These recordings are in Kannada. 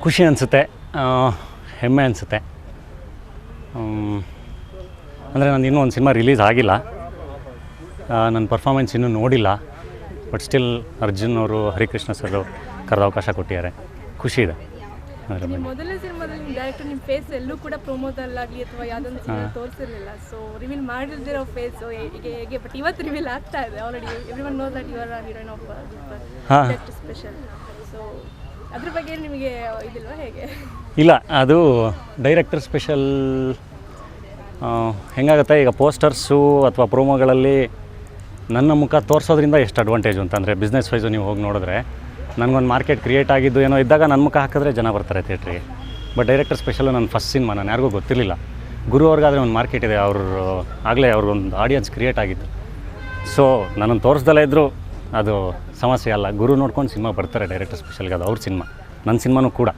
ಖುಷಿ ಅನಿಸುತ್ತೆ, ಹೆಮ್ಮೆ ಅನಿಸುತ್ತೆ. ಅಂದರೆ ನಂದು ಇನ್ನೂ ಒಂದು ಸಿನಿಮಾ ರಿಲೀಸ್ ಆಗಿಲ್ಲ, ನನ್ನ ಪರ್ಫಾರ್ಮೆನ್ಸ್ ಇನ್ನೂ ನೋಡಿಲ್ಲ. ಬಟ್ ಸ್ಟಿಲ್ ಅರ್ಜುನ್ ಅವರು, ಹರಿಕೃಷ್ಣ ಸರ್ ಕರೆದ ಅವಕಾಶ ಕೊಟ್ಟಿದ್ದಾರೆ, ಖುಷಿ ಇದೆ. ಮೊದಲನೇ ಸಿನಿಮಾದಲ್ಲಿ ಡೈರೆಕ್ಟರ್ ನಿಮ್ಮ ಫೇಸ್ ಎಲ್ಲೂ ಕೂಡ ಪ್ರೊಮೋದಲ್ಲಾಗಲಿ ಅಥವಾ ಯಾವುದೊಂದು ಸಿನಿಮಾ ತೋರಿಸಿರಲಿಲ್ಲ. ಸೊ ರಿವೀಲ್ ಮಾಡಿಲ್ದಿರೋ ಫೇಸು ಹೇಗೆ ಬಟ್ ಇವತ್ತು ರಿವೀಲ್ ಆಗ್ತಾ ಇದೆ. Already everyone knows that you are heroine of director special. So ಅದ್ರ ಬಗ್ಗೆ ನಿಮಗೆ ಇದಿಲ್ವಾ, ಹೇಗೆ? ಇಲ್ಲ, ಅದು ಡೈರೆಕ್ಟರ್ ಸ್ಪೆಷಲ್ ಹೆಂಗಾಗುತ್ತೆ ಈಗ ಪೋಸ್ಟರ್ಸು ಅಥವಾ ಪ್ರೋಮೋಗಳಲ್ಲಿ ನನ್ನ ಮುಖ ತೋರಿಸೋದ್ರಿಂದ ಎಷ್ಟು ಅಡ್ವಾಂಟೇಜು ಅಂತಂದರೆ, ಬಿಸ್ನೆಸ್ ವೈಸು ನೀವು ಹೋಗಿ ನೋಡಿದ್ರೆ ನನಗೊಂದು ಮಾರ್ಕೆಟ್ ಕ್ರಿಯೇಟ್ ಆಗಿದ್ದು ಏನೋ ಇದ್ದಾಗ ನನ್ನ ಮುಖ ಹಾಕಿದ್ರೆ ಜನ ಬರ್ತಾರೆ ಥಿಯೇಟ್ರಿಗೆ. ಬಟ್ ಡೈರೆಕ್ಟರ್ ಸ್ಪೆಷಲು ನನ್ನ ಫಸ್ಟ್ ಸಿನಿಮಾ, ನಾನು ಯಾರಿಗೂ ಗೊತ್ತಿರಲಿಲ್ಲ. ಗುರು ಅವ್ರಿಗಾದರೆ ಒಂದು ಮಾರ್ಕೆಟ್ ಇದೆ, ಆಗಲೇ ಅವ್ರಿಗೊಂದು ಆಡಿಯನ್ಸ್ ಕ್ರಿಯೇಟ್ ಆಗಿತ್ತು. ಸೊ ನನ್ನನ್ನು ತೋರಿಸ್ದಲ್ಲೇ ಇದ್ದರೂ ಅದು ಸಮಸ್ಯೆ ಅಲ್ಲ. ಗುರು ನೋಡ್ಕೊಂಡು ಸಿನಿಮಾ ಬರ್ತಾರೆ ಡೈರೆಕ್ಟರ್ ಸ್ಪೆಷಲ್ಗೆ, ಅದು ಅವ್ರ ಸಿನಿಮಾ, ನನ್ನ ಸಿನಿಮಾನೂ ಕೂಡ.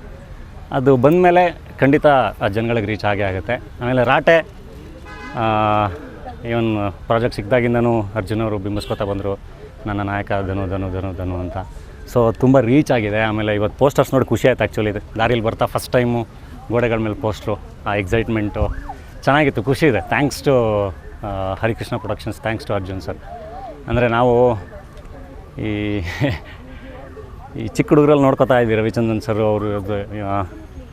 ಅದು ಬಂದಮೇಲೆ ಖಂಡಿತ ಆ ಜನಗಳಿಗೆ ರೀಚ್ ಆಗೇ ಆಗುತ್ತೆ. ಆಮೇಲೆ ರಾಟೆ ಇವನ್ ಪ್ರಾಜೆಕ್ಟ್ ಸಿಕ್ಕಿದಾಗಿಂದನೂ ಅರ್ಜುನ್ ಅವರು ಬಿಂಬಿಸ್ಕೊತಾ ಬಂದರು ನನ್ನ ನಾಯಕ ಧನು ಧನು ಧನು ಧನು ಅಂತ. ಸೊ ತುಂಬ ರೀಚ್ ಆಗಿದೆ. ಆಮೇಲೆ ಇವತ್ತು ಪೋಸ್ಟರ್ಸ್ ನೋಡಿ ಖುಷಿ ಆಯ್ತು ಆ್ಯಕ್ಚುಲಿ. ದಾರಿಯಲ್ಲಿ ಬರ್ತಾ ಫಸ್ಟ್ ಟೈಮು ಗೋಡೆಗಳ ಮೇಲೆ ಪೋಸ್ಟ್ರು, ಆ ಎಕ್ಸೈಟ್ಮೆಂಟು ಚೆನ್ನಾಗಿತ್ತು, ಖುಷಿ ಇದೆ. Thanks to Harikrishna productions, thanks to Arjun sir. ಅಂದರೆ ನಾವು ಈ ಚಿಕ್ಕ ಹುಡುಗರಲ್ಲಿ ನೋಡ್ಕೊತಾ ಇದ್ದೀವಿ, ರವಿಚಂದ್ರನ್ ಸರ್ ಅವರು,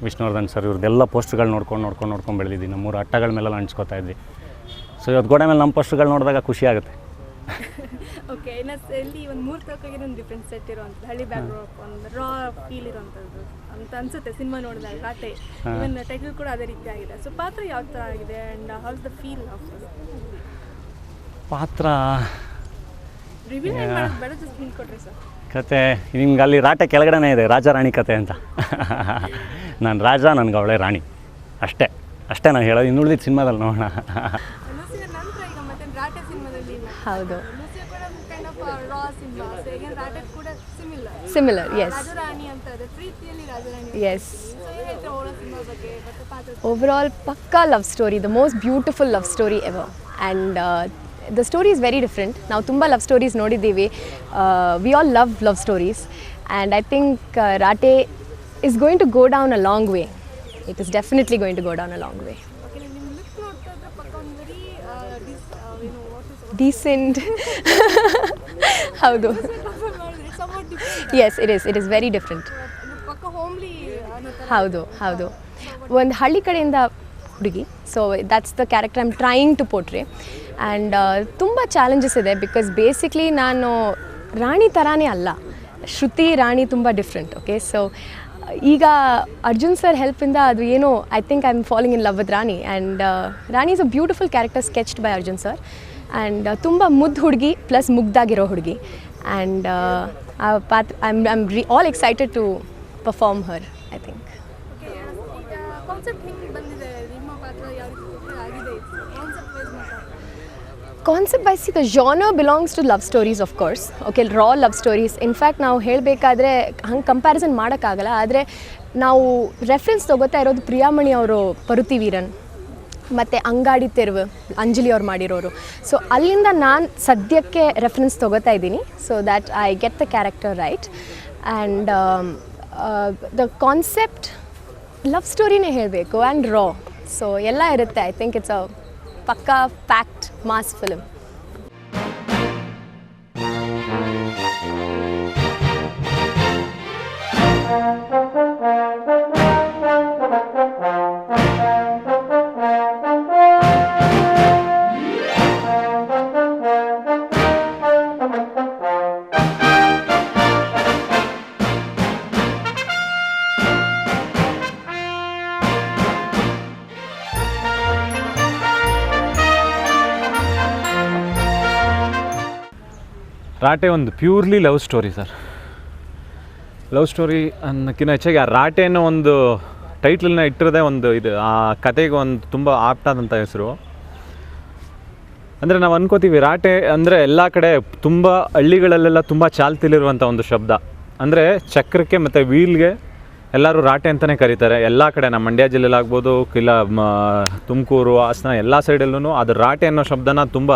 ವಿಷ್ಣುವರ್ಧನ್ ಸರ್, ಇವ್ರದ್ದೆಲ್ಲ ಪೋಸ್ಟ್ಗಳು ನೋಡ್ಕೊಂಡು ಬೆಳೆದಿದ್ದೀವಿ. ನಮ್ಮೂರು ಅಟ್ಟಗಳ ಮೇಲೆಲ್ಲ ಅಂಟಿಸ್ಕೊತಾ ಇದ್ವಿ. ಸೊ ಇವತ್ತು ಗೋಡೆ ಮೇಲೆ ನಮ್ಮ ಪೋಸ್ಟ್ಗಳು ನೋಡಿದಾಗ ಖುಷಿ ಆಗುತ್ತೆ. ಓಕೆ, ಇಲ್ಲಿ ಒಂದು 3 ತರಕಾಗಿ ಒಂದು ಡಿಫ್ರೆಂಟ್ ಸೆಟ್ ಇರೋವಂಥದ್ದು, ಹಳ್ಳಿ ಬ್ಯಾಕ್ಡ್ರಾಪ್, ಒಂದು ರಾ ಫೀಲ್ ಇರೋವಂಥದ್ದು ಅಂತ ಅನಿಸುತ್ತೆ ಸಿನಿಮಾ ನೋಡಿದಾಗ. ರಾಟೆ ಇವನ್ ಟೈಟಲ್ ಕೂಡ ಅದೇ ರೀತಿ ಆಗಿದೆ. ಸೊ ಪಾತ್ರ ಯಾವ ಥರ ಆಗಿದೆ and house the feel of ಪಾತ್ರ? ರಿವ್ಯೂ ಬೇಡ, ಜಸ್ಟ್ ಹಿಂಗೆ ಕೊಟ್ರಿ ಸರ್. ಕತೆ ನಿಮ್ಗೆ ಅಲ್ಲಿ ರಾಟೆ ಕೆಳಗಡೆನೇ ಇದೆ, ರಾಜ ರಾಣಿ ಕತೆ ಅಂತ. ನಾನು ರಾಜ, ನನಗೆ ಅವಳೇ ರಾಣಿ, ಅಷ್ಟೇ ನಾನು ಹೇಳೋದು. ಇನ್ನು ಉಳಿದಿದ್ದು ಸಿನಿಮಾದಲ್ಲಿ ನೋಡೋಣ. ಹೌದು, ಸಿಮಿಲರ್, ಎಸ್. ಓವರಾಲ್ ಪಕ್ಕಾ love story, the most beautiful love story ever. And the story is very different. ನಾವು ತುಂಬ ಲವ್ ಸ್ಟೋರೀಸ್ ನೋಡಿದ್ದೀವಿ. We all love love stories, and I think Raate is going to go down a long way. It is definitely going to go down a long way. Okay, ನಿಮ್ಮ ಲುಕ್ ನೋಡ್ತಾ ಇದ್ರೆ ಪಕ್ಕ ಒಂದು ವೆರಿ decent. ಹೌದು, yes, it is very different. ಪಕ್ಕ ಹೋಮ್ಲಿ. ಹೌದು. ಒಂದು ಹಳ್ಳಿ ಕಡೆಯಿಂದ ಹುಡುಗಿ, so that's the character I am trying to portray. And ತುಂಬ ಚಾಲೆಂಜಸ್ ಇದೆ, ಬಿಕಾಸ್ ಬೇಸಿಕ್ಲಿ ನಾನು ರಾಣಿ ಥರಾನೇ ಅಲ್ಲ, ಶ್ರುತಿ ರಾಣಿ ತುಂಬ ಡಿಫ್ರೆಂಟ್. ಓಕೆ, ಸೊ ಈಗ ಅರ್ಜುನ್ ಸರ್ ಹೆಲ್ಪಿಂದ ಅದು ಏನೋ I think I am falling in love with Rani. And Rani is a beautiful character sketched by Arjun sir. And ತುಂಬ ಮುದ್ದು ಹುಡುಗಿ ಪ್ಲಸ್ ಮುಗ್ದಾಗಿರೋ ಹುಡುಗಿ. ಆ್ಯಂಡ್ ಆ ಪಾತ್ರ I am all excited to perform her, I think. Concept wise the genre belongs to love stories, of course. Okay, raw love stories. In fact ನಾವು ಹೇಳಬೇಕಾದ್ರೆ ಹಂಗೆ ಕಂಪ್ಯಾರಿಸನ್ ಮಾಡೋಕ್ಕಾಗಲ್ಲ. ಆದರೆ ನಾವು ರೆಫರೆನ್ಸ್ ತೊಗೋತಾ ಇರೋದು ಪ್ರಿಯಾಮಣಿ ಅವರು ಪರುತಿ ವೀರನ್ ಮತ್ತು ಅಂಗಾಡಿ ತೆರವು ಅಂಜಲಿ ಅವ್ರು ಮಾಡಿರೋರು. ಸೊ ಅಲ್ಲಿಂದ ನಾನು ಸದ್ಯಕ್ಕೆ ರೆಫರೆನ್ಸ್ ತೊಗೋತಾ ಇದ್ದೀನಿ, so that I get the character right. And the concept love ಸ್ಟೋರಿನೇ ಹೇಳಬೇಕು ಆ್ಯಂಡ್ ರಾ, ಸೊ ಎಲ್ಲ ಇರುತ್ತೆ. ಐ ಥಿಂಕ್ ಇಟ್ಸ್ ಅ ಪಕ್ಕಾ ಪ್ಯಾಕ್ಡ್ ಮಾಸ್ ಫಿಲ್ಮ್. ರಾಟೆ ಒಂದು purely love story sir. Love story ಅನ್ನೋಕ್ಕಿಂತ ಹೆಚ್ಚಾಗಿ ಆ ರಾಟೆ ಅನ್ನೋ ಒಂದು ಟೈಟ್ಲನ್ನ ಇಟ್ಟಿರೋದೇ ಒಂದು ಇದು ಆ ಕತೆಗೆ ಒಂದು ತುಂಬ ಆಪ್ಟಾದಂಥ ಹೆಸರು. ಅಂದರೆ ನಾವು ಅನ್ಕೋತೀವಿ ರಾಟೆ ಅಂದರೆ ಎಲ್ಲ ಕಡೆ ತುಂಬ ಹಳ್ಳಿಗಳಲ್ಲೆಲ್ಲ ತುಂಬ ಚಾಲ್ತಿಲಿರುವಂಥ ಒಂದು ಶಬ್ದ. ಅಂದರೆ ಚಕ್ರಕ್ಕೆ ಮತ್ತು ವೀಲ್ಗೆ ಎಲ್ಲರೂ ರಾಟೆ ಅಂತಲೇ ಕರೀತಾರೆ ಎಲ್ಲ ಕಡೆ. ನಮ್ಮ ಮಂಡ್ಯ ಜಿಲ್ಲೆಲಾಗ್ಬೋದು, ಇಲ್ಲ ತುಮಕೂರು, ಹಾಸನ ಎಲ್ಲ ಸೈಡಲ್ಲೂ ಅದು ರಾಟೆ ಅನ್ನೋ ಶಬ್ದನ ತುಂಬ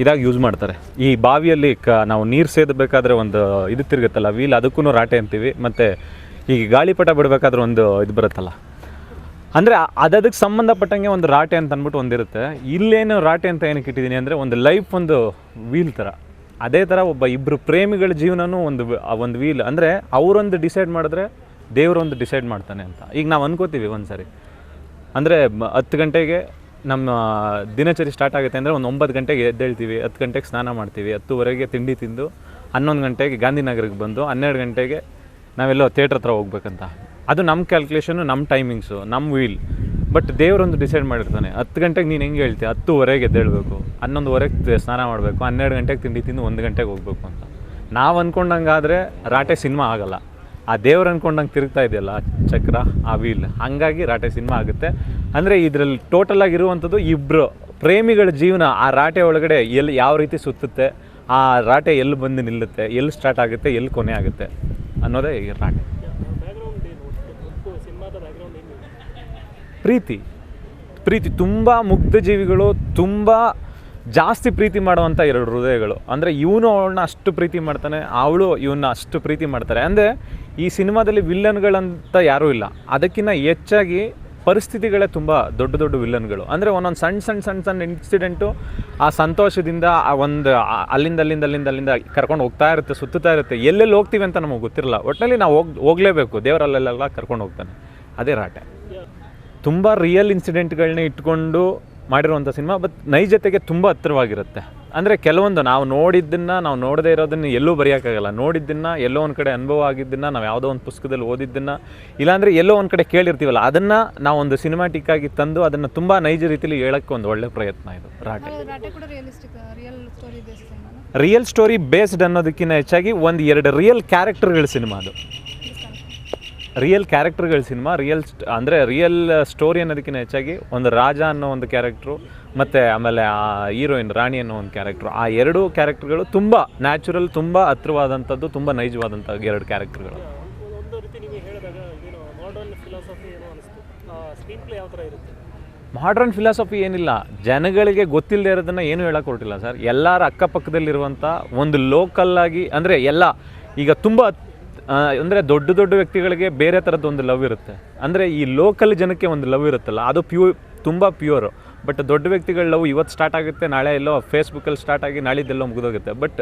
ಇದಾಗಿ ಯೂಸ್ ಮಾಡ್ತಾರೆ. ಈ ಬಾವಿಯಲ್ಲಿ ನಾವು ನೀರು ಸೇದಬೇಕಾದ್ರೆ ಒಂದು ಇದು ತಿರುಗುತ್ತಲ್ಲ ವೀಲ್, ಅದಕ್ಕೂ ರಾಟೆ ಅಂತೀವಿ. ಮತ್ತು ಈಗ ಗಾಳಿಪಟ ಬಿಡಬೇಕಾದ್ರೆ ಒಂದು ಇದು ಬರುತ್ತಲ್ಲ, ಅಂದರೆ ಅದಕ್ಕೆ ಸಂಬಂಧಪಟ್ಟಂಗೆ ಒಂದು ರಾಟೆ ಅಂತ ಅಂದ್ಬಿಟ್ಟು ಒಂದಿರುತ್ತೆ. ಇಲ್ಲೇನು ರಾಟೆ ಅಂತ ಏನಕ್ಕೆ ಇಟ್ಟಿದ್ದೀನಿ ಅಂದರೆ ಒಂದು ಲೈಫ್ ಒಂದು ವೀಲ್ ಥರ. ಅದೇ ಥರ ಇಬ್ಬರು ಪ್ರೇಮಿಗಳ ಜೀವನನೂ ಒಂದು ವೀಲ್. ಅಂದರೆ ಅವರೊಂದು ಡಿಸೈಡ್ ಮಾಡಿದ್ರೆ ದೇವರೊಂದು ಡಿಸೈಡ್ ಮಾಡ್ತಾನೆ ಅಂತ. ಈಗ ನಾವು ಅನ್ಕೋತೀವಿ ಒಂದು ಸಾರಿ, ಅಂದರೆ 10 ಗಂಟೆಗೆ ನಮ್ಮ ದಿನಚರಿ ಸ್ಟಾರ್ಟ್ ಆಗುತ್ತೆ ಅಂದರೆ ಒಂದು 9 ಗಂಟೆಗೆ ಎದ್ದೇಳ್ತೀವಿ, 10 ಗಂಟೆಗೆ ಸ್ನಾನ ಮಾಡ್ತೀವಿ, 10:30ಗೆ ತಿಂಡಿ ತಿಂದು 11 ಗಂಟೆಗೆ ಗಾಂಧಿನಗರಕ್ಕೆ ಬಂದು 12 ಗಂಟೆಗೆ ನಾವೆಲ್ಲೋ ಥಿಯೇಟ್ರ್ ಹತ್ರ ಹೋಗ್ಬೇಕಂತ. ಅದು ನಮ್ಮ ಕ್ಯಾಲ್ಕುಲೇಷನು, ನಮ್ಮ ಟೈಮಿಂಗ್ಸು, ನಮ್ಮ ವೀಲ್. ಬಟ್ ದೇವರೊಂದು ಡಿಸೈಡ್ ಮಾಡಿರ್ತಾನೆ 10 ಗಂಟೆಗೆ ನೀನು ಹೆಂಗೆ ಹೇಳ್ತೀಯ, 10:30ಗೆ ಎದ್ದೇಳಬೇಕು, 11:30ಗೆ ಸ್ನಾನ ಮಾಡಬೇಕು, 12 ಗಂಟೆಗೆ ತಿಂಡಿ ತಿಂದು 1 ಗಂಟೆಗೆ ಹೋಗ್ಬೇಕು ಅಂತ. ನಾವು ಅಂದ್ಕೊಂಡಂಗಾದರೆ ರಾಟೆ ಸಿನಿಮಾ ಆಗೋಲ್ಲ. ಆ ದೇವ್ರು ಅಂದ್ಕೊಂಡಂಗೆ ತಿರುಗ್ತಾ ಇದೆಯಲ್ಲ ಚಕ್ರ, ಆ ವೀಲ್, ಹಾಗಾಗಿ ರಾಟೆ ಸಿನಿಮಾ ಆಗುತ್ತೆ. ಅಂದರೆ ಇದರಲ್ಲಿ ಟೋಟಲಾಗಿ ಇರುವಂಥದ್ದು ಇಬ್ಬರು ಪ್ರೇಮಿಗಳ ಜೀವನ. ಆ ರಾಟೆ ಒಳಗಡೆ ಎಲ್ಲಿ ಯಾವ ರೀತಿ ಸುತ್ತುತ್ತೆ, ಆ ರಾಟೆ ಎಲ್ಲಿ ಬಂದು ನಿಲ್ಲುತ್ತೆ, ಎಲ್ಲಿ ಸ್ಟಾರ್ಟ್ ಆಗುತ್ತೆ, ಎಲ್ಲಿ ಕೊನೆ ಆಗುತ್ತೆ ಅನ್ನೋದೇ ಈ ರಾಟೆ. ಪ್ರೀತಿ ತುಂಬ ಮುಗ್ಧ ಜೀವಿಗಳು, ತುಂಬ ಜಾಸ್ತಿ ಪ್ರೀತಿ ಮಾಡುವಂಥ 2 ಹೃದಯಗಳು. ಅಂದರೆ ಇವನು ಅವಳನ್ನ ಅಷ್ಟು ಪ್ರೀತಿ ಮಾಡ್ತಾನೆ, ಅವಳು ಇವನ್ನ ಅಷ್ಟು ಪ್ರೀತಿ ಮಾಡ್ತಾರೆ. ಅಂದರೆ ಈ ಸಿನಿಮಾದಲ್ಲಿ ವಿಲ್ಲನ್ಗಳಂತ ಯಾರೂ ಇಲ್ಲ, ಅದಕ್ಕಿಂತ ಹೆಚ್ಚಾಗಿ ಪರಿಸ್ಥಿತಿಗಳೇ ತುಂಬ ದೊಡ್ಡ ವಿಲ್ಲನ್ಗಳು. ಅಂದರೆ ಒಂದೊಂದು ಸಣ್ಣ ಇನ್ಸಿಡೆಂಟು ಆ ಸಂತೋಷದಿಂದ ಅಲ್ಲಿಂದ ಕರ್ಕೊಂಡು ಹೋಗ್ತಾ ಇರುತ್ತೆ, ಸುತ್ತಾ ಇರುತ್ತೆ. ಎಲ್ಲೆಲ್ಲಿ ಹೋಗ್ತೀವಿ ಅಂತ ನಮಗೆ ಗೊತ್ತಿರಲ್ಲ, ಒಟ್ಟಿನಲ್ಲಿ ನಾವು ಹೋಗಲೇಬೇಕು, ದೇವರಲ್ಲೆಲ್ಲ ಕರ್ಕೊಂಡು ಹೋಗ್ತಾನೆ. ಅದೇ ರಾಟೆ. ತುಂಬ ರಿಯಲ್ ಇನ್ಸಿಡೆಂಟ್ಗಳನ್ನ ಇಟ್ಕೊಂಡು ಮಾಡಿರುವಂಥ ಸಿನಿಮಾ, ಬಟ್ ನೈಜತೆಗೆ ತುಂಬ ಹತ್ತಿರವಾಗಿರುತ್ತೆ. ಅಂದರೆ ಕೆಲವೊಂದು ನಾವು ನೋಡಿದ್ದನ್ನು, ನಾವು ನೋಡದೇ ಇರೋದನ್ನು ಎಲ್ಲೂ ಬರೆಯೋಕ್ಕಾಗಲ್ಲ. ನೋಡಿದ್ದನ್ನು, ಎಲ್ಲೋ ಒಂದು ಕಡೆ ಅನುಭವ ಆಗಿದ್ದನ್ನು, ನಾವು ಯಾವುದೋ ಒಂದು ಪುಸ್ತಕದಲ್ಲಿ ಓದಿದ್ದನ್ನು, ಇಲ್ಲಾಂದರೆ ಎಲ್ಲೋ ಒಂದು ಕಡೆ ಕೇಳಿರ್ತೀವಲ್ಲ, ಅದನ್ನು ನಾವು ಒಂದು ಸಿನಿಮಾಟಿಕ್ಕಾಗಿ ತಂದು ಅದನ್ನು ತುಂಬ ನೈಜ ರೀತಿಯಲ್ಲಿ ಹೇಳೋಕ್ಕೆ ಒಂದು ಒಳ್ಳೆ ಪ್ರಯತ್ನ ಇದು ರಾಟೆ. ರಿಯಲ್ ಸ್ಟೋರಿ ಬೇಸ್ಡ್ ಅನ್ನೋದಕ್ಕಿಂತ ಹೆಚ್ಚಾಗಿ 1-2 ರಿಯಲ್ ಕ್ಯಾರೆಕ್ಟರ್ಗಳ ಸಿನಿಮಾ ಅದು. ರಿಯಲ್ ಕ್ಯಾರೆಕ್ಟರ್ಗಳ ಸಿನಿಮಾ. ಅಂದರೆ ರಿಯಲ್ ಸ್ಟೋರಿ ಅನ್ನೋದಕ್ಕಿಂತ ಹೆಚ್ಚಾಗಿ ಒಂದು ರಾಜ ಅನ್ನೋ ಒಂದು ಕ್ಯಾರೆಕ್ಟ್ರು, ಮತ್ತು ಆಮೇಲೆ ಆ ಹೀರೋಯಿನ್ ರಾಣಿ ಅನ್ನೋ ಒಂದು ಕ್ಯಾರೆಕ್ಟ್ರು, ಆ 2 ಕ್ಯಾರೆಕ್ಟರ್ಗಳು ತುಂಬ ನ್ಯಾಚುರಲ್, ತುಂಬ ಹತ್ತಿರವಾದಂಥದ್ದು, ತುಂಬ ನೈಜವಾದಂಥ 2 ಕ್ಯಾರೆಕ್ಟರ್ಗಳು. ಮಾಡ್ರನ್ ಫಿಲಾಸಫಿ ಏನಿಲ್ಲ, ಜನಗಳಿಗೆ ಗೊತ್ತಿಲ್ಲದೆ ಇರೋದನ್ನು ಏನೂ ಹೇಳಕ್ಕೆ ಹೊರಟಿಲ್ಲ ಸರ್. ಎಲ್ಲರ ಅಕ್ಕಪಕ್ಕದಲ್ಲಿರುವಂಥ ಒಂದು ಲೋಕಲ್ಲಾಗಿ, ಅಂದರೆ ಎಲ್ಲ ಈಗ ತುಂಬ ಅಂದರೆ ದೊಡ್ಡ ವ್ಯಕ್ತಿಗಳಿಗೆ ಬೇರೆ ಥರದ್ದು ಒಂದು ಲವ್ ಇರುತ್ತೆ. ಅಂದರೆ ಈ ಲೋಕಲ್ ಜನಕ್ಕೆ ಒಂದು ಲವ್ ಇರುತ್ತಲ್ಲ, ಅದು ತುಂಬ ಪ್ಯೂರು. ಬಟ್ ದೊಡ್ಡ ವ್ಯಕ್ತಿಗಳ ಲವ್ ಇವತ್ತು ಸ್ಟಾರ್ಟ್ ಆಗುತ್ತೆ, ನಾಳೆ ಎಲ್ಲೋ ಫೇಸ್ಬುಕ್ಕಲ್ಲಿ ಸ್ಟಾರ್ಟ್ ಆಗಿ ನಾಳಿದ್ದೆಲ್ಲೋ ಮುಗಿದೋಗುತ್ತೆ. ಬಟ್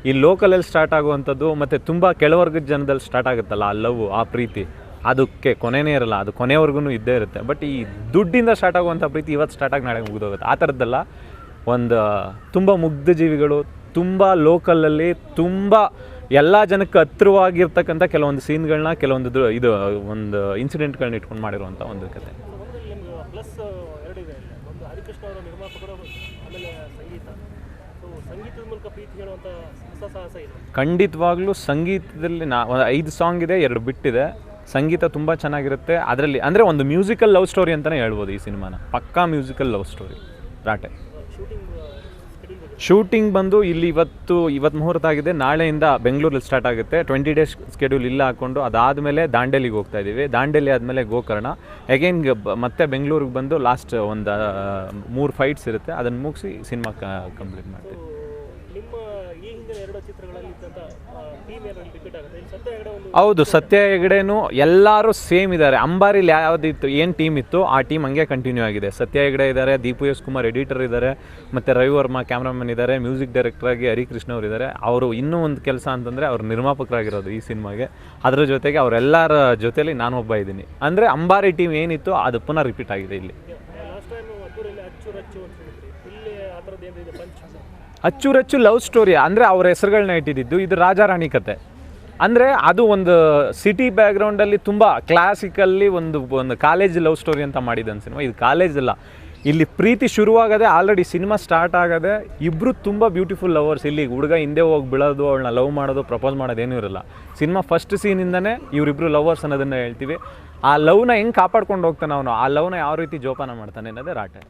ಈ ಲೋಕಲಲ್ಲಿ ಸ್ಟಾರ್ಟ್ ಆಗುವಂಥದ್ದು ಮತ್ತು ತುಂಬ ಕೆಳವರ್ಗದ ಜನದಲ್ಲಿ ಸ್ಟಾರ್ಟ್ ಆಗುತ್ತಲ್ಲ ಆ ಲವ್, ಆ ಪ್ರೀತಿ, ಅದಕ್ಕೆ ಕೊನೆಯೇ ಇರಲ್ಲ, ಅದು ಕೊನೆವರೆಗೂ ಇದ್ದೇ ಇರುತ್ತೆ. ಬಟ್ ಈ ದುಡ್ಡಿಂದ ಸ್ಟಾರ್ಟ್ ಆಗುವಂಥ ಪ್ರೀತಿ ಇವತ್ತು ಸ್ಟಾರ್ಟ್ ಆಗಿ ನಾಳೆ ಮುಗಿದೋಗುತ್ತೆ. ಆ ಥರದ್ದೆಲ್ಲ ಒಂದು ತುಂಬ ಮುಗ್ಧ ಜೀವಿಗಳು, ತುಂಬ ಲೋಕಲಲ್ಲಿ ತುಂಬ ಎಲ್ಲ ಜನಕ್ಕೆ ಹತ್ತಿರವಾಗಿರ್ತಕ್ಕಂಥ ಕೆಲವೊಂದು ಸೀನ್ಗಳನ್ನ, ಕೆಲವೊಂದು ಒಂದು ಇನ್ಸಿಡೆಂಟ್ಗಳನ್ನ ಇಟ್ಕೊಂಡು ಮಾಡಿರುವಂಥ ಒಂದು ಕತೆ. ಖಂಡಿತವಾಗ್ಲೂ ಸಂಗೀತದಲ್ಲಿ 5 ಸಾಂಗ್ ಇದೆ, 2 ಬಿಟ್ಟಿದೆ. ಸಂಗೀತ ತುಂಬ ಚೆನ್ನಾಗಿರುತ್ತೆ ಅದರಲ್ಲಿ. ಅಂದರೆ ಒಂದು ಮ್ಯೂಸಿಕಲ್ ಲವ್ ಸ್ಟೋರಿ ಅಂತಲೇ ಹೇಳ್ಬೋದು ಈ ಸಿನಿಮಾನ. ಪಕ್ಕಾ ಮ್ಯೂಸಿಕಲ್ ಲವ್ ಸ್ಟೋರಿ ರಾಟೆ. ಶೂಟಿಂಗ್ ಬಂದು ಇಲ್ಲಿ ಇವತ್ತು ಮುಹೂರ್ತ ಆಗಿದೆ, ನಾಳೆಯಿಂದ ಬೆಂಗಳೂರಲ್ಲಿ ಸ್ಟಾರ್ಟ್ ಆಗುತ್ತೆ. 20 ಡೇಸ್ ಸ್ಕೆಡ್ಯೂಲ್ ಇಲ್ಲ ಹಾಕ್ಕೊಂಡು ಅದಾದಮೇಲೆ ದಾಂಡೇಲಿಗೆ ಹೋಗ್ತಾ ಇದ್ದೀವಿ. ದಾಂಡೇಲಿ ಆದಮೇಲೆ ಗೋಕರ್ಣ, ಅಗೈನ್ ಮತ್ತೆ ಬೆಂಗಳೂರಿಗೆ ಬಂದು ಲಾಸ್ಟ್ ಒಂದು 3 ಫೈಟ್ಸ್ ಇರುತ್ತೆ, ಅದನ್ನು ಮುಗಿಸಿ ಸಿನಿಮಾ ಕಂಪ್ಲೀಟ್ ಮಾಡ್ತೀವಿ. ಹೌದು, ಸತ್ಯ ಹೆಗಡೆನೂ ಎಲ್ಲರೂ ಸೇಮ್ ಇದ್ದಾರೆ. ಅಂಬಾರಿಲಿ ಯಾವುದಿತ್ತು, ಏನು ಟೀಮ್ ಇತ್ತು ಆ ಟೀಮ್ ಹಂಗೆ ಕಂಟಿನ್ಯೂ ಆಗಿದೆ. ಸತ್ಯ ಹೆಗಡೆ ಇದ್ದಾರೆ, ದೀಪು ಎಸ್ ಕುಮಾರ್ ಎಡಿಟರ್ ಇದ್ದಾರೆ, ಮತ್ತು ರವಿ ವರ್ಮಾ ಕ್ಯಾಮ್ರಾಮನ್ ಇದ್ದಾರೆ, ಮ್ಯೂಸಿಕ್ ಡೈರೆಕ್ಟರಾಗಿ ಹರಿಕೃಷ್ಣ ಅವರು ಇದ್ದಾರೆ. ಅವರು ಇನ್ನೂ ಒಂದು ಕೆಲಸ ಅಂತಂದರೆ ಅವರು ನಿರ್ಮಾಪಕರಾಗಿರೋದು ಈ ಸಿನಿಮಾಗೆ. ಅದರ ಜೊತೆಗೆ ಅವರೆಲ್ಲರ ಜೊತೆಲಿ ನಾನೊಬ್ಬ ಇದ್ದೀನಿ. ಅಂದರೆ ಅಂಬಾರಿ ಟೀಮ್ ಏನಿತ್ತು ಅದು ಪುನಃ ರಿಪೀಟ್ ಆಗಿದೆ ಇಲ್ಲಿ. ಅಚ್ಚುರಚ್ಚು ಲವ್ ಸ್ಟೋರಿ ಅಂದರೆ ಅವ್ರ ಹೆಸರುಗಳನ್ನ ಇಟ್ಟಿದ್ದು. ಇದು ರಾಜಾರಾಣಿ ಕತೆ. ಅಂದರೆ ಅದು ಒಂದು ಸಿಟಿ ಬ್ಯಾಕ್ಗ್ರೌಂಡಲ್ಲಿ ತುಂಬ ಕ್ಲಾಸಿಕಲ್ಲಿ ಒಂದು ಕಾಲೇಜ್ ಲವ್ ಸ್ಟೋರಿ ಅಂತ ಮಾಡಿದ್ದಾನೆ ಸಿನಿಮಾ. ಇದು ಕಾಲೇಜ್ ಅಲ್ಲ, ಇಲ್ಲಿ ಪ್ರೀತಿ ಶುರುವಾಗದೆ, ಆಲ್ರೆಡಿ ಸಿನಿಮಾ ಸ್ಟಾರ್ಟ್ ಆಗದೆ ಇಬ್ಬರು ತುಂಬ ಬ್ಯೂಟಿಫುಲ್ ಲವರ್ಸ್. ಇಲ್ಲಿ ಹುಡುಗ ಹಿಂದೆ ಹೋಗಿ ಬೀಳೋದು, ಅವಳನ್ನ ಲವ್ ಮಾಡೋದು, ಪ್ರಪೋಸ್ ಮಾಡೋದು ಏನೂ ಇರಲ್ಲ. ಸಿನಿಮಾ ಫಸ್ಟ್ ಸೀನಿಂದನೇ ಇವರಿಬ್ಬರು ಲವರ್ಸ್ ಅನ್ನೋದನ್ನು ಹೇಳ್ತೀವಿ. ಆ ಲವ್ನ ಹೆಂಗೆ ಕಾಪಾಡ್ಕೊಂಡು ಹೋಗ್ತಾನೆ ಅವನು, ಆ ಲವ್ನ ಯಾವ ರೀತಿ ಜೋಪಾನ ಮಾಡ್ತಾನೆ ಅನ್ನೋದೇ ರಾಟೆ.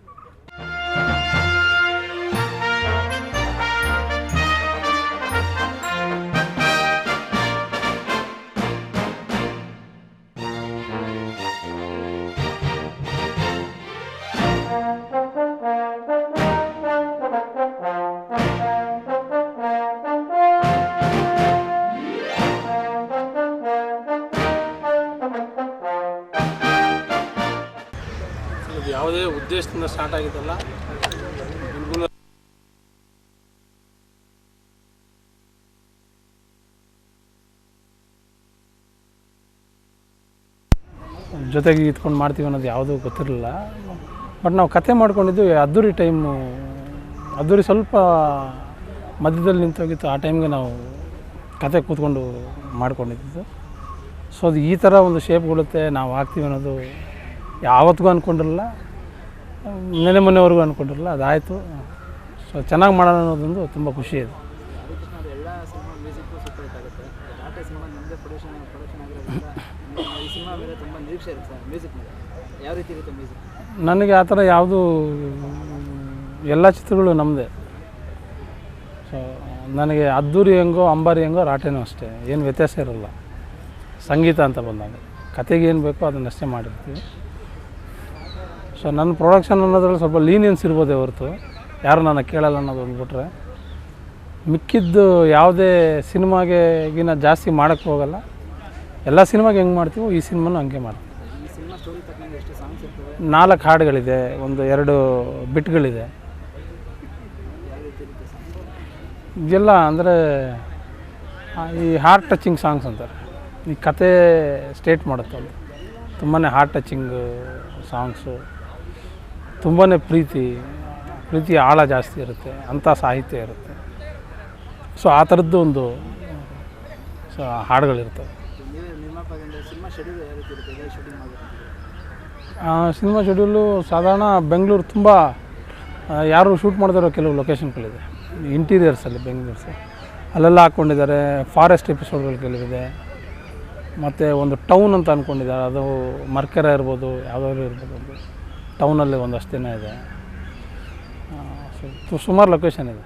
ಅದು ಯಾವುದೇ ಉದ್ದೇಶದಿಂದ ಸ್ಟಾರ್ಟ್ ಆಗಿದ್ದಲ್ಲ. ಜೊತೆಗೆ ಇತ್ಕೊಂಡು ಮಾಡ್ತೀವಿ ಅನ್ನೋದು ಯಾವುದೂ ಗೊತ್ತಿರಲಿಲ್ಲ. ಬಟ್ ನಾವು ಕತೆ ಮಾಡ್ಕೊಂಡಿದ್ದು ಅದ್ದೂರಿ ಟೈಮು, ಅದ್ದೂರಿ ಸ್ವಲ್ಪ ಮಧ್ಯದಲ್ಲಿ ನಿಂತೋಗಿತ್ತು. ಆ ಟೈಮ್ಗೆ ನಾವು ಕತೆ ಕೂತ್ಕೊಂಡು ಮಾಡ್ಕೊಂಡಿದ್ದು. ಸೊ ಅದು ಈ ಥರ ಒಂದು ಶೇಪ್ ಕೊಡುತ್ತೆ, ನಾವು ಆಗ್ತೀವಿ ಅನ್ನೋದು ಯಾವತ್ತಿಗೂ ಅಂದ್ಕೊಂಡಿರಲಿಲ್ಲ, ನೆನೆ ಮೊನ್ನೆವರೆಗೂ ಅಂದ್ಕೊಂಡಿರಲಿಲ್ಲ. ಅದಾಯಿತು. ಸೊ ಚೆನ್ನಾಗಿ ಮಾಡೋಣ ಅನ್ನೋದೊಂದು ತುಂಬ ಖುಷಿ ಇದೆ. ನನಗೆ ಆ ಥರ ಯಾವುದು, ಎಲ್ಲ ಚಿತ್ರಗಳು ನಮ್ಮದೇ. ಸೊ ನನಗೆ ಅದ್ದೂರಿ ಹೆಂಗೋ ಅಂಬಾರಿ ಹೆಂಗೋ ರಾಟೆನೂ ಅಷ್ಟೇ, ಏನು ವ್ಯತ್ಯಾಸ ಇರೋಲ್ಲ. ಸಂಗೀತ ಅಂತ ಬಂದಾಗ ಕತೆಗೆ ಏನು ಬೇಕೋ ಅದನ್ನಷ್ಟೇ ಮಾಡಿರ್ತೀವಿ. ಸೊ ನನ್ನ ಪ್ರೊಡಕ್ಷನ್ ಅನ್ನೋದ್ರಲ್ಲಿ ಸ್ವಲ್ಪ ಲೀನಿಯನ್ಸ್ ಇರ್ಬೋದೇ ಹೊರತು ಯಾರು ನನ್ನ ಕೇಳಲ್ಲ ಅನ್ನೋದು ಅಂದ್ಬಿಟ್ರೆ, ಮಿಕ್ಕಿದ್ದು ಯಾವುದೇ ಸಿನಿಮಾಗೆಗಿನ ಜಾಸ್ತಿ ಮಾಡೋಕ್ಕೆ ಹೋಗಲ್ಲ. ಎಲ್ಲ ಸಿನಿಮಾಗೆ ಹೆಂಗೆ ಮಾಡ್ತೀವೋ ಈ ಸಿನಿಮಾನು ಹಂಗೆ ಮಾಡ್ತೀವಿ. 4 ಹಾಡುಗಳಿದೆ, 2 ಬಿಟ್ಗಳಿದೆ. ಇದೆಲ್ಲ ಅಂದರೆ ಈ ಹಾರ್ಟ್ ಟಚಿಂಗ್ ಸಾಂಗ್ಸ್ ಅಂತಾರೆ. ಈ ಕತೆ ಸ್ಟೇಟ್ ಮಾಡುತ್ತೆ ಅದು. ತುಂಬಾ ಹಾರ್ಟ್ ಟಚಿಂಗ್ ಸಾಂಗ್ಸು, ತುಂಬಾ ಪ್ರೀತಿ ಆಳ ಜಾಸ್ತಿ ಇರುತ್ತೆ, ಅಂಥ ಸಾಹಿತ್ಯ ಇರುತ್ತೆ. ಸೊ ಆ ಥರದ್ದು ಒಂದು ಹಾಡುಗಳಿರ್ತವೆ. ಸಿನಿಮಾ ಶೆಡ್ಯೂಲು ಸಾಧಾರಣ ಬೆಂಗಳೂರು ತುಂಬ ಯಾರು ಶೂಟ್ ಮಾಡಿದಾರೋ ಕೆಲವು ಲೊಕೇಶನ್ಗಳಿದೆ ಇಂಟೀರಿಯರ್ಸಲ್ಲಿ ಬೆಂಗಳೂರು, ಅಲ್ಲೆಲ್ಲ ಹಾಕ್ಕೊಂಡಿದ್ದಾರೆ. ಫಾರೆಸ್ಟ್ ಎಪಿಸೋಡ್ಗಳು ಕೆಲವಿದೆ, ಮತ್ತು ಒಂದು ಟೌನ್ ಅಂತ ಅಂದ್ಕೊಂಡಿದ್ದಾರೆ, ಅದು ಮರ್ಕೆರ ಇರ್ಬೋದು, ಯಾವುದಾದ್ರು ಇರ್ಬೋದು. ಒಂದು ಟೌನಲ್ಲಿ ಒಂದಷ್ಟು ದಿನ ಇದೆ. ಸುಮಾರು ಲೊಕೇಶನ್ ಇದೆ.